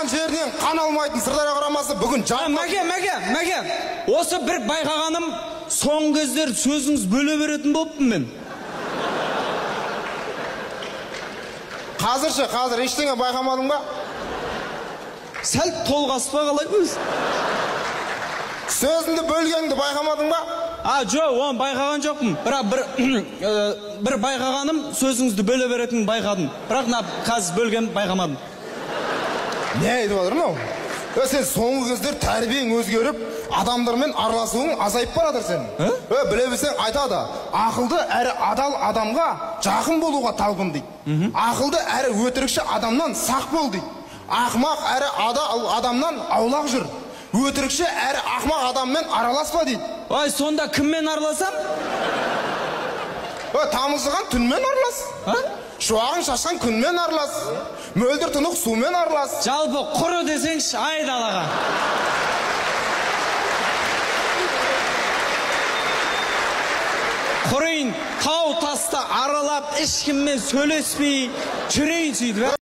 туған жерінен қан алмайтын Сырдария құрамасы бүгін Мәке, осы бір байқағаным, соңғы кездер сөзіңіз бөле беретін болыппын мен. Қазір ештеңе байқамадың ба? Сәл толғаспа қалай өз? Сөзіңді бөлгеніңді байқамадың ба? Жоқ, оны байқаған жоқпын. Бірақ бір байқағаным, сөзіңізді бөле беретінін байқадым. Бірақ қазір бөлген байқамадым. Не айтып жатыр мынау? Сен соңғы кездер тәрбиең өзгеріп, адамдармен араласуың азайып баратыр сен. Біле білсең айтады, ақылды әрі адал адамға жақын болуға талпын дейді. Ақылды әрі өтірікші адамнан сақ бол дейді. Ақымақ әрі адал адамнан аулақ жүр. Өтірікші әрі ақымақ адаммен араласпа дейді. Ой, сонда кіммен араласам? Тамызған түнмен аралас. Шуағын шашқан күнмен аралас. Мөлдір тұнық сумен аралас. Жалпы құры десеңші, айдалаға. Құрайын, тау таста аралап, ешкіммен сөйлеспей жүрейін сөйді.